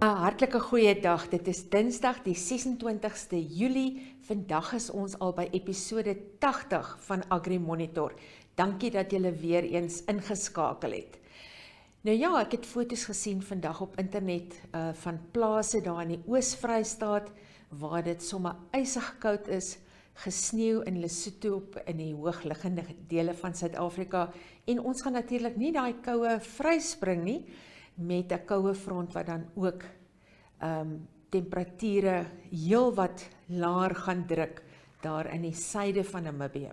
Hartlike goeie dag, dit is Dinsdag die 26ste Julie, vandag is ons al by episode 80 van Agri Monitor. Dankie dat julle weer eens ingeskakel het. Nou ja, ek het foto's gesien vandag op internet van plase daar in die Oos-Vrystaat, waar dit sommer ysig koud is, gesneeu in Lesotho in die hoogliggende dele van Suid-Afrika, en ons gaan natuurlik nie daai koue vryspring nie, met 'n koue front wat dan ook temperature heel wat laer gaan druk daar in die suide van Namibië.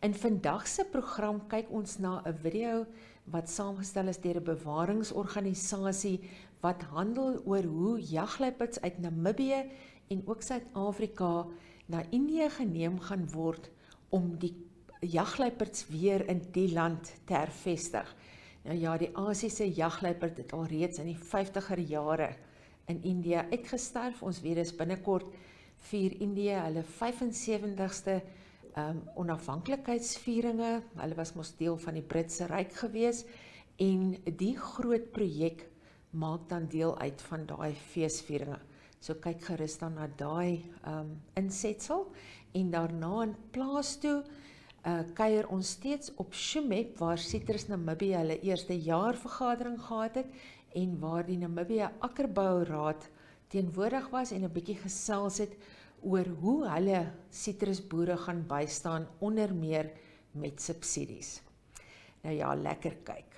In vandag se program kyk ons na 'n video wat saamgestel is deur 'n bewaringsorganisasie wat handel oor hoe jagluiperds uit Namibië en ook Suid-Afrika na Indië geneem gaan word om die jagluiperds weer in die land te hervestig. Nou ja, die Asiese jagluiperd het alreeds in die 50er jare in Indië uitgesterf. Ons weet dus binnekort vier Indië hulle 75ste onafhanklikheidsvieringe. Hulle was mos deel van die Britse Ryk gewees en die groot projek maak dan deel uit van daai feesvieringe. So kyk gerus dan na daai insetsel en daarna in Plaas Toe kuier ons steeds op Tsumeb waar Citrus Namibia hulle eerste jaarvergadering gehad het en waar die Namibië Akkerbouraad teenwoordig was en 'n bietjie gesels het oor hoe hulle citrusboere gaan bystaan onder meer met subsidies. Nou ja, lekker kyk.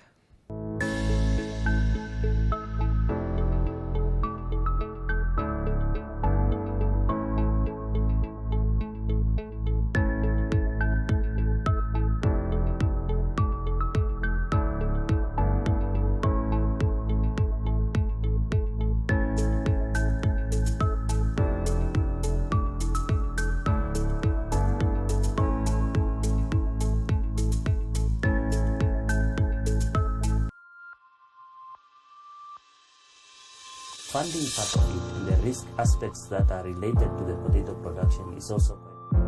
Funding part of it and the risk aspects that are related to the potato production is also quite.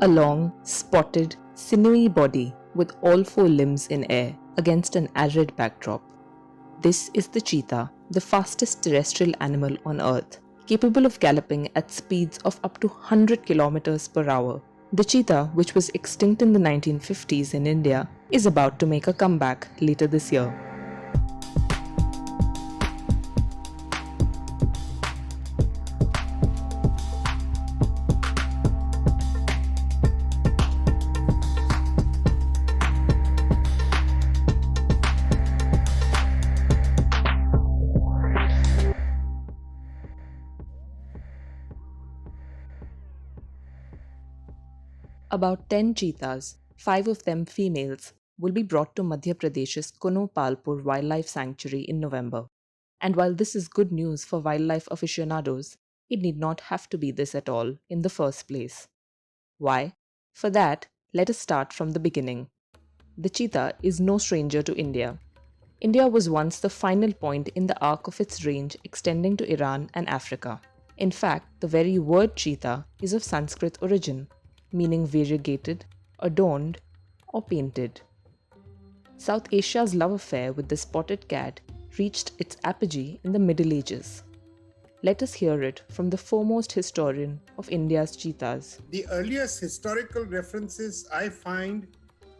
A long, spotted, sinewy body with all four limbs in air against an arid backdrop. This is the cheetah, the fastest terrestrial animal on Earth, capable of galloping at speeds of up to 100 kilometers per hour. The cheetah, which was extinct in the 1950s in India, is about to make a comeback later this year. About 10 cheetahs, 5 of them females, will be brought to Madhya Pradesh's Konopalpur Wildlife Sanctuary in November. And while this is good news for wildlife aficionados, it need not have to be this at all in the first place. Why? For that, let us start from the beginning. The cheetah is no stranger to India. India was once the final point in the arc of its range extending to Iran and Africa. In fact, the very word cheetah is of Sanskrit origin, meaning variegated, adorned, or painted. South Asia's love affair with the spotted cat reached its apogee in the Middle Ages. Let us hear it from the foremost historian of India's cheetahs. The earliest historical references I find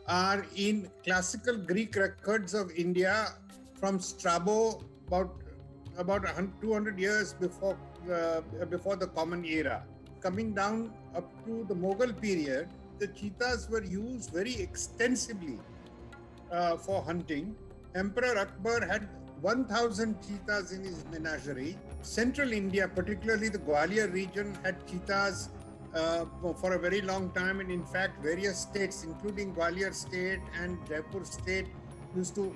are in classical Greek records of India from Strabo about 200 years before the Common Era. Coming down up to the Mughal period, the cheetahs were used very extensively for hunting. Emperor Akbar had 1,000 cheetahs in his menagerie. Central India, particularly the Gwalior region, had cheetahs for a very long time, and in fact various states including Gwalior state and Jaipur state used to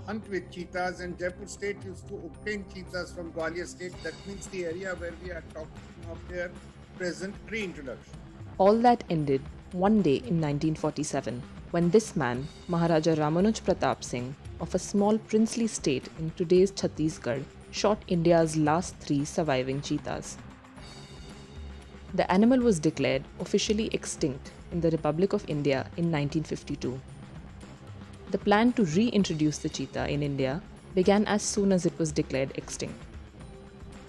hunt with cheetahs, and Jaipur state used to obtain cheetahs from Gwalior state. That means the area where we are talking of their present pre-introduction. All that ended one day in 1947 when this man, Maharaja Ramanuj Pratap Singh, of a small princely state in today's Chhattisgarh, shot India's last 3 surviving cheetahs. The animal was declared officially extinct in the Republic of India in 1952. The plan to reintroduce the cheetah in India began as soon as it was declared extinct.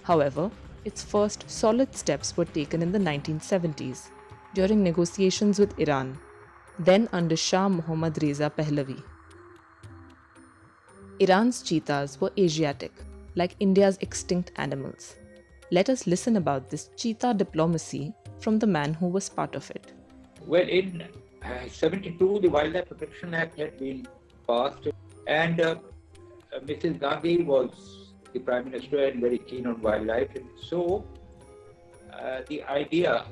However, its first solid steps were taken in the 1970s during negotiations with Iran, then under Shah Mohammad Reza Pahlavi. Iran's cheetahs were Asiatic, like India's extinct animals. Let us listen about this cheetah diplomacy from the man who was part of it. Well, in 72, the Wildlife Protection Act had been passed, and Mrs. Gandhi was the Prime Minister and very keen on wildlife. And so the idea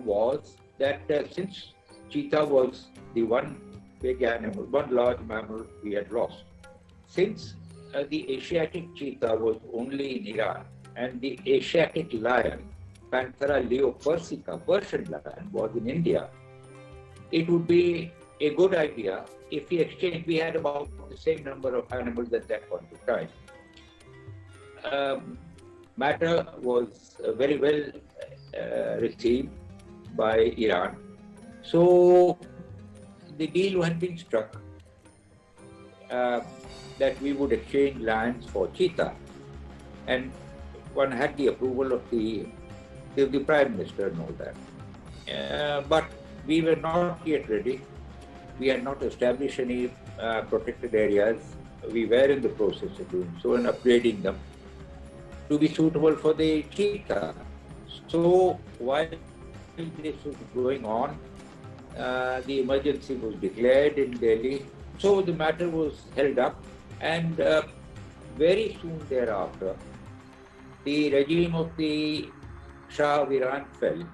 was that since cheetah was the one big animal, one large mammal we had lost, since the Asiatic cheetah was only in Iran, and the Asiatic lion, Panthera leopersica, Persian lion, was in India, it would be a good idea if we exchanged. We had about the same number of animals at that point of time. Matter was very well received by Iran. So the deal had been struck that we would exchange lions for cheetah. And one had the approval of the Prime Minister and all that. But we were not yet ready. We had not established any protected areas. We were in the process of doing so and upgrading them to be suitable for the cheetah. So while this was going on, the emergency was declared in Delhi. So the matter was held up, and very soon thereafter, the regime of the Shah of Iran fell,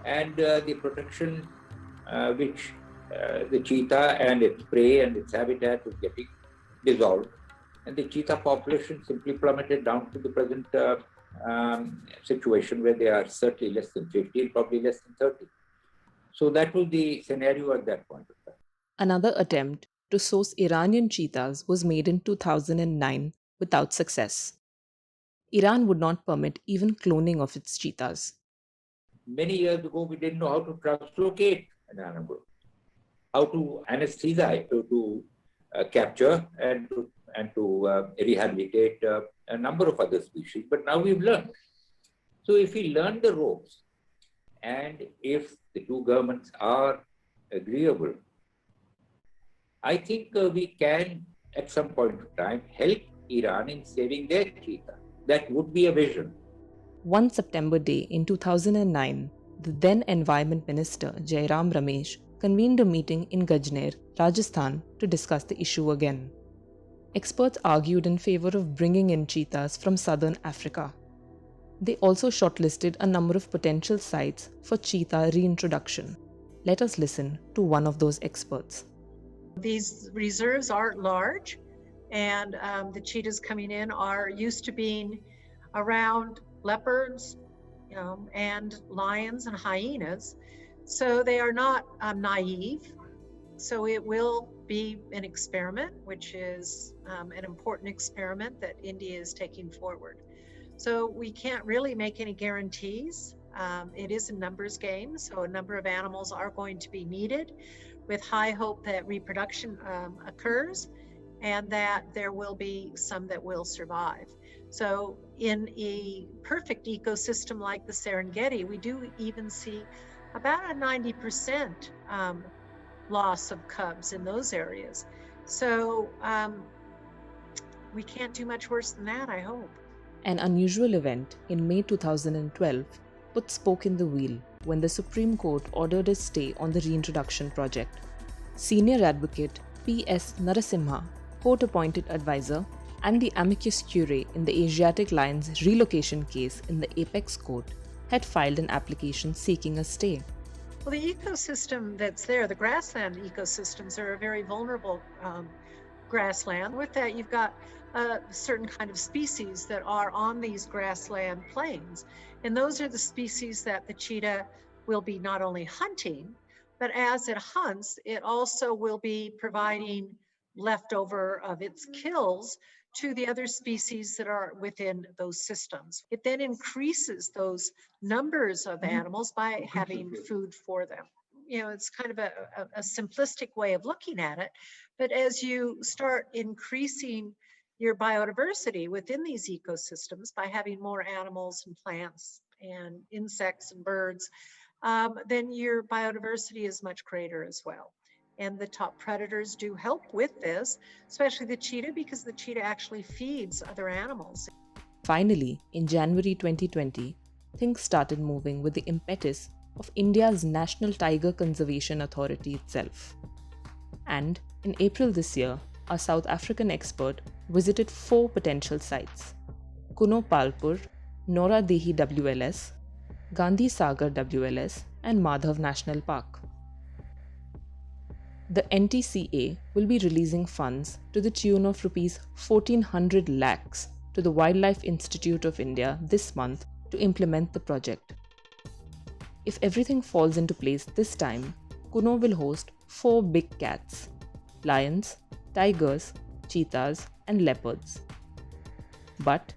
and the protection which the cheetah and its prey and its habitat was getting dissolved, and the cheetah population simply plummeted down to the present situation where they are certainly less than 50, probably less than 30. So that was the scenario at that point of time. Another attempt to source Iranian cheetahs was made in 2009 without success. Iran would not permit even cloning of its cheetahs. Many years ago, we didn't know how to translocate an animal, how to anesthetize, to capture and to rehabilitate a number of other species. But now we've learned. So if we learn the ropes, and if the two governments are agreeable, I think we can, at some point of time, help Iran in saving their cheetah. That would be a vision. One September day in 2009, the then Environment Minister Jairam Ramesh convened a meeting in Gajner, Rajasthan, to discuss the issue again. Experts argued in favor of bringing in cheetahs from southern Africa. They also shortlisted a number of potential sites for cheetah reintroduction. Let us listen to one of those experts. These reserves aren't large, and the cheetahs coming in are used to being around leopards, and lions and hyenas. So they are not naive. So it will be an experiment, which is an important experiment that India is taking forward. So we can't really make any guarantees. It is a numbers game, so a number of animals are going to be needed, with high hope that reproduction occurs and that there will be some that will survive. So in a perfect ecosystem like the Serengeti, we do even see about a 90% loss of cubs in those areas. So we can't do much worse than that, I hope. An unusual event in May 2012 put spoke in the wheel when the Supreme Court ordered a stay on the reintroduction project. Senior advocate P.S. Narasimha, court-appointed advisor, and the amicus curiae in the Asiatic lion's relocation case in the Apex Court, had filed an application seeking a stay. Well, the ecosystem that's there, the grassland ecosystems, are a very vulnerable grassland. With that, you've got a certain kind of species that are on these grassland plains. And those are the species that the cheetah will be not only hunting, but as it hunts, it also will be providing leftover of its kills to the other species that are within those systems. It then increases those numbers of animals by having food for them. You know, it's kind of a simplistic way of looking at it, but as you start increasing your biodiversity within these ecosystems by having more animals and plants and insects and birds, then your biodiversity is much greater as well. And the top predators do help with this, especially the cheetah, because the cheetah actually feeds other animals. Finally, in January 2020, things started moving with the impetus of India's National Tiger Conservation Authority itself. And in April this year, a South African expert visited 4 potential sites: Kuno Palpur, Nora Dehi WLS, Gandhi Sagar WLS, and Madhav National Park. The NTCA will be releasing funds to the tune of Rs 1400 lakhs to the Wildlife Institute of India this month to implement the project. If everything falls into place this time, Kuno will host 4 big cats: lions, tigers, cheetahs, and leopards. But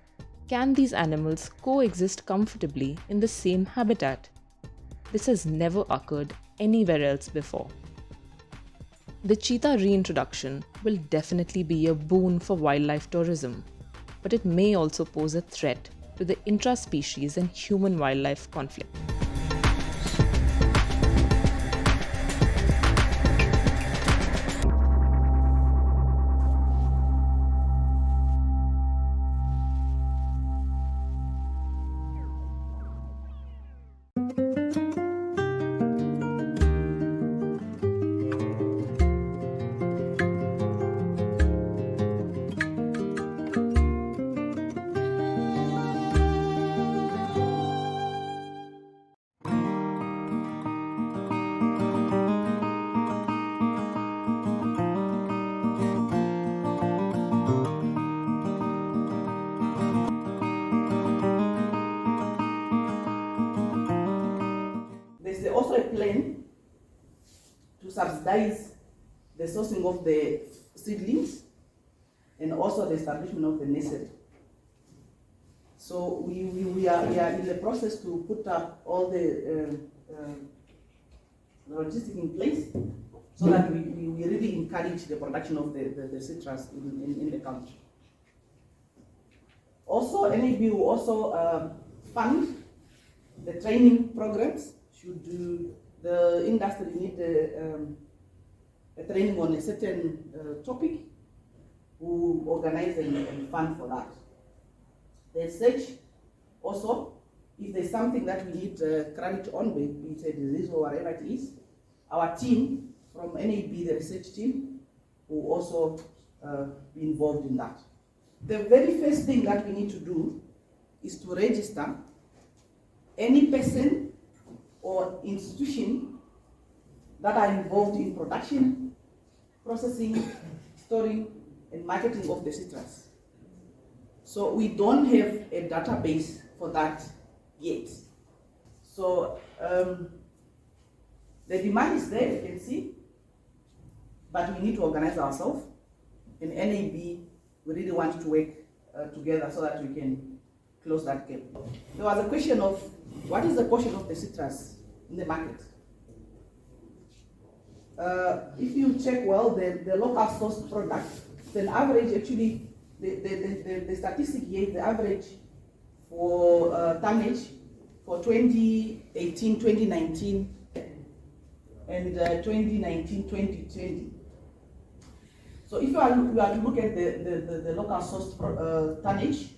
can these animals coexist comfortably in the same habitat? This has never occurred anywhere else before. The cheetah reintroduction will definitely be a boon for wildlife tourism, but it may also pose a threat to the intra-species and human-wildlife conflict. There's also a plan to subsidize the sourcing of the seedlings and also the establishment of the nursery. So we are in the process to put up all the logistics in place so that we really encourage the production of the citrus in the country. Also, NAB will also fund the training programs. Should the industry need a training on a certain topic, we organize and fund for that. The research also, if there's something that we need clarity on, be it a disease or whatever it is, our team from NAB, the research team, will also be involved in that. The very first thing that we need to do is to register any person or institution that are involved in production, processing, storing, and marketing of the citrus. So we don't have a database for that yet. So the demand is there, you can see, but we need to organize ourselves. In NAB, we really want to work together so that we can close that gap. There was a question of what is the portion of the citrus in the market? If you check well, the local source product, then average actually, the statistic here, the average for tonnage for 2018, 2019, and 2019, 2020. So if you are to look at the local source tonnage,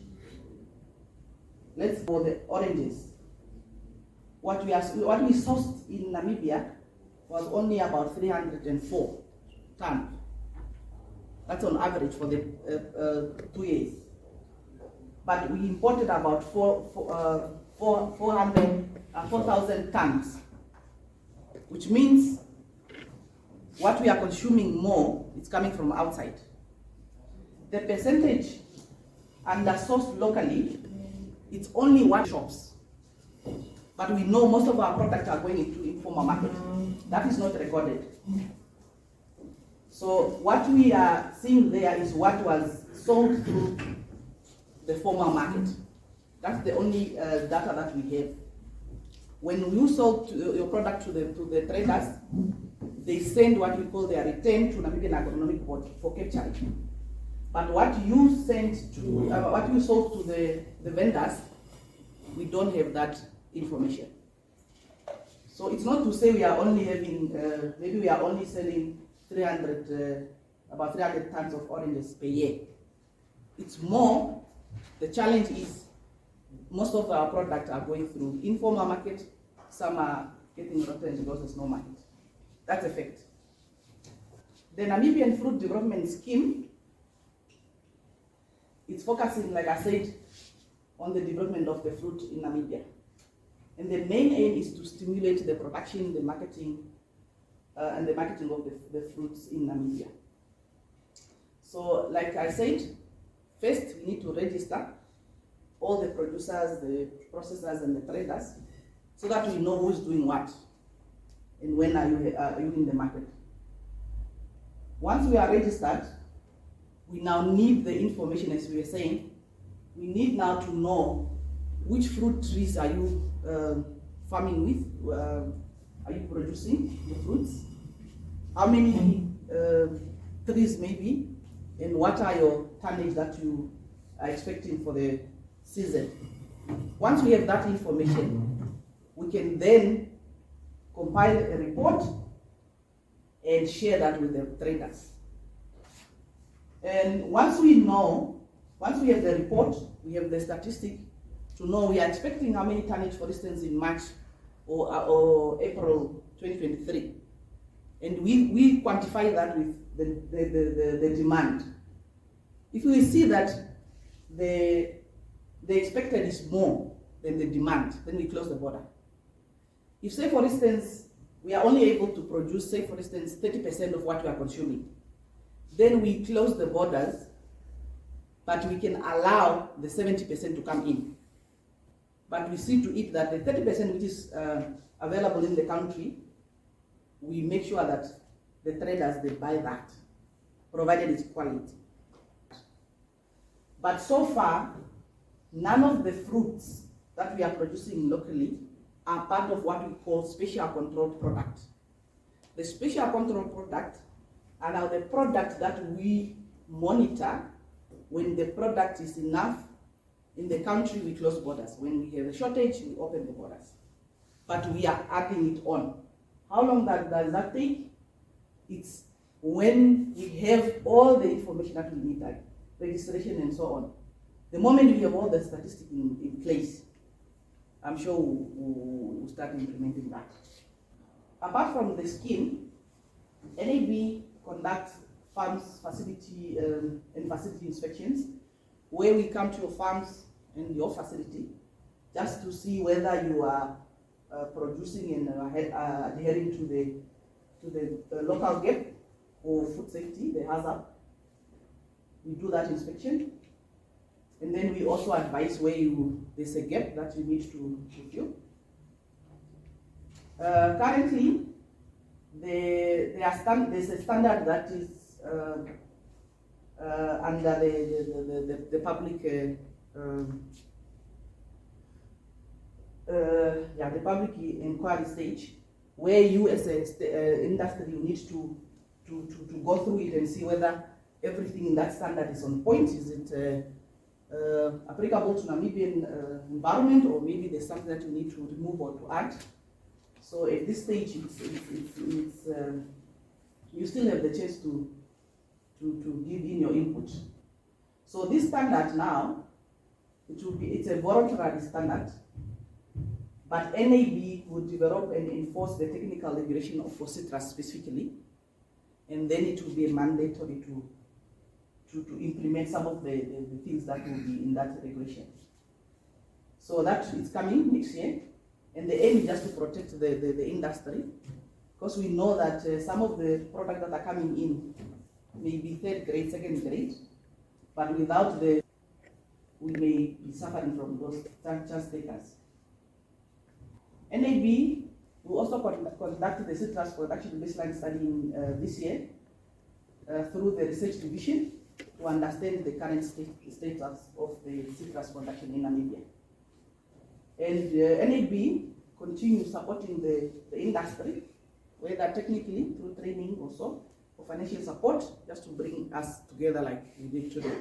let's go the oranges. What we sourced in Namibia was only about 304 tons. That's on average for the 2 years. But we imported about 4,000 tons, which means what we are consuming more is coming from outside. The percentage under sourced locally, it's only 1 shops. But we know most of our products are going into informal market. That is not recorded. So what we are seeing there is what was sold through the formal market. That's the only data that we have. When you sold your product to the traders, they send what we call their return to Namibian Agronomic Board for capturing. But what you sent to, what you sold to the vendors, we don't have that information. So it's not to say we are only having, maybe we are only selling about 300 tons of oranges per year. It's more. The challenge is most of our products are going through informal market. Some are getting rotten because there's no market. That's a fact. The Namibian Fruit Development Scheme, it's focusing, like I said, on the development of the fruit in Namibia. And the main aim is to stimulate the production, the marketing, and the marketing of the fruits in Namibia. So, like I said, first we need to register all the producers, the processors, and the traders, so that we know who's doing what and when are you in the market. Once we are registered, we now need the information, as we were saying. We need now to know which fruit trees are you farming with, are you producing the fruits, how many trees maybe, and what are your tonnage that you are expecting for the season. Once we have that information, we can then compile a report and share that with the traders. And once we have the report, we have the statistic to know we are expecting how many tonnage, for instance, in March or April 2023. And we quantify that with the demand. If we see that the expected is more than the demand, then we close the border. If, say, for instance, we are only able to produce, say, for instance, 30% of what we are consuming, then we close the borders, but we can allow the 70% to come in. But we see to it that the 30% which is available in the country, we make sure that the traders, they buy that, provided it's quality. But so far, none of the fruits that we are producing locally are part of what we call special controlled product. The special controlled product are now the product that we monitor. When the product is enough in the country, we close borders. When we have a shortage, we open the borders. But we are adding it on. How long does that take? It's when we have all the information that we need, like registration and so on. The moment we have all the statistics in place, I'm sure we'll start implementing that. Apart from the scheme, NAB conducts farms facility and facility inspections, where we come to your farms and your facility just to see whether you are producing and adhering to the local gap or food safety, the hazard. We do that inspection, and then we also advise where there's a gap that you need to fill. Currently, there's a standard that is under the public the public inquiry stage, where you as an industry you need to go through it and see whether everything in that standard is on point. Is it applicable to Namibian environment, or maybe there's something that you need to remove or to add. So at this stage, you still have the chance to give in your input. So this standard now, it's a voluntary standard, but NAB would develop and enforce the technical regulation for citrus specifically, and then it will be mandatory to implement some of the things that will be in that regulation. So that is coming next year, and the aim is just to protect the industry, because we know that some of the products that are coming in may be third grade, second grade, but without we may be suffering from those chance takers. NAB will also conduct the citrus production baseline study this year through the research division, to understand the current status of the citrus production in Namibia. And NAB continues supporting the industry, whether technically through training also, or financial support, just to bring us together like we did today.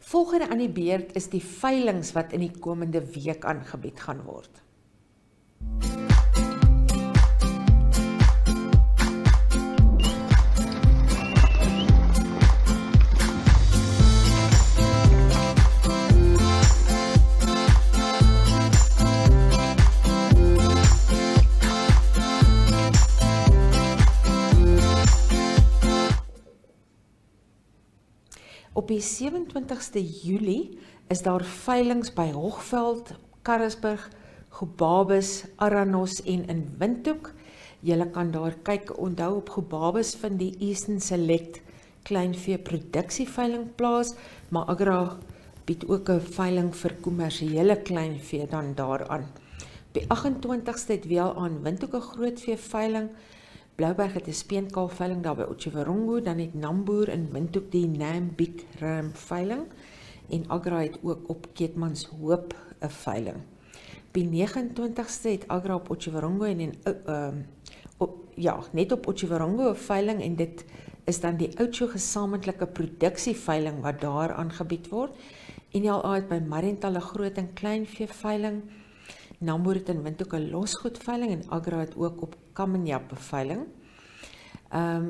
Volgende aan die beurt is die veilings wat in die komende week aangebied gaan word. Op die 27ste Julie is daar veilings by Hoogveld, Karasburg, Gobabis, Aranos en in Windhoek. Julle kan daar kyk, onthou op Gobabis vind die Eastern Select kleinvee produksieveiling plaas, maar Agra bied ook 'n veiling vir kommersiële kleinvee dan daaraan. Op die 28ste het weer aan Windhoek 'n grootvee veiling. Blouberg het 'n speenkalfveiling daar by Otjiwarongo, dan het Namboer in Windhoek die Namibië Ram veiling en Agra het ook op Keetmanshoop 'n veiling. Op die 29ste het Agra op Otjiwarongo en net op Otjiwarongo 'n veiling en dit is dan die Oudtshow gesamentlike produksieveiling wat daar aangebied word. NLA het by Mariental 'n groot en kleinvee veiling. Namboer het in Windhoek 'n losgoedveiling en Agra het ook op Kamenjap 'n veiling.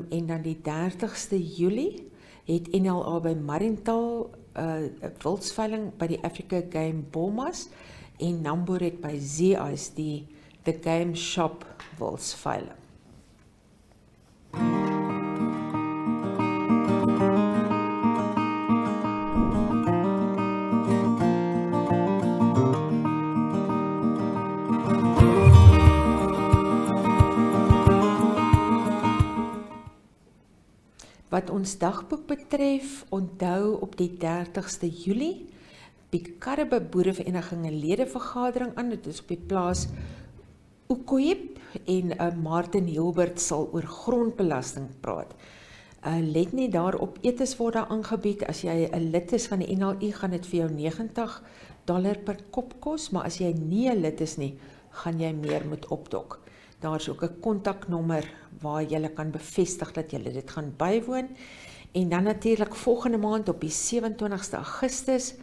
En dan die 30ste Julie het NLA by Mariental 'n wildsveiling by die Africa Game Bomas en Namboer het by Zeeys die The Game Shop wildsveiling. Wat ons dagboek betref, onthou op die 30ste Julie bied Karebe Boerevereniging 'n ledevergadering aan. Dit is op die plaas Oekoep en Martin Hilbert sal oor grondbelasting praat. Let net daarop, etes word daar aangebied. As jy 'n lid is van die NLI, gaan dit vir jou $90 per kop kos, maar as jy nie 'n lid is nie, gaan jy meer moet opdok. Daar is ook 'n kontaknommer waar jy kan bevestig dat jy dit gaan bywoon. En dan natuurlik volgende maand op die 27ste Augustus,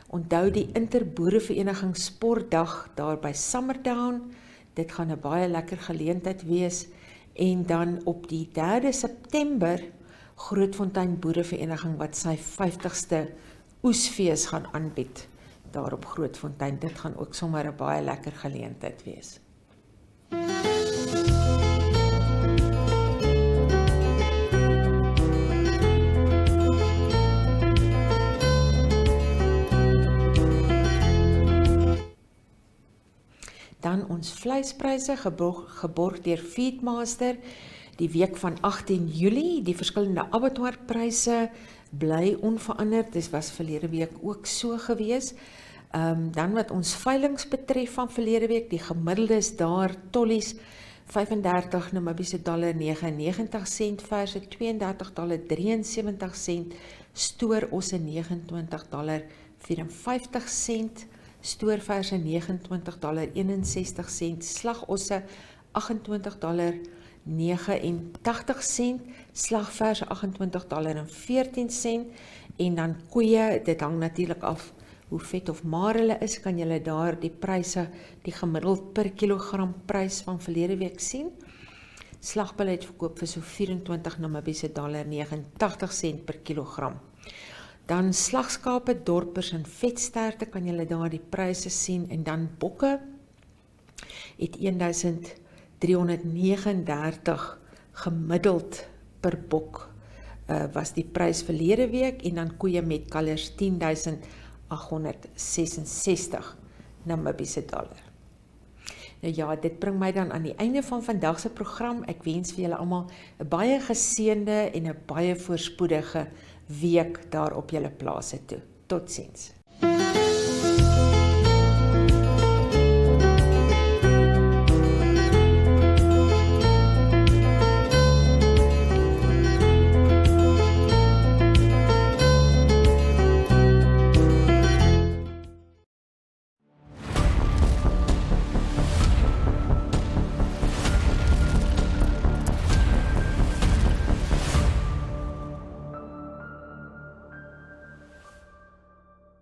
onthou die Interboerevereniging Sportdag daar by Summertown. Dit gaan 'n baie lekker geleentheid wees. En dan op die 3de September, Grootfontein Boerevereniging wat sy 50ste oesfees gaan aanbied daar op Grootfontein. Dit gaan ook sommer 'n baie lekker geleentheid wees. Dan ons vleispryse geborg deur Feedmaster die week van 18 Julie. Die verskillende abattoirpryse bly onveranderd. Dit was verlede week ook so gewees. Dan wat ons veilings betref van verlede week, die gemiddelde is daar tollies $35 Namibiese dollar 99 sent, verse $32.73 sent, stoorosse $29.54 stoorverse $29.61, slagosse $28.89, slagverse $28.14 en dan koeie, dit hang natuurlik af hoe vet of maar hulle is, kan julle daar die pryse, die gemiddeld per kilogram prys van verlede week sien. Slagbulle het verkoop vir so 24 Namibiese dollar 89 sent per kilogram. Dan slagskape, dorpers en vetsterte kan julle daar die pryse sien en dan bokke het 1339 gemiddeld per bok was die prys verlede week en dan koeie met kalvers 10.866 Namibiese dollar. Nou ja, dit bring my dan aan die einde van vandag se program. Ek wens vir julle almal 'n baie geseënde en 'n baie voorspoedige week daar op julle plase toe. Totsiens.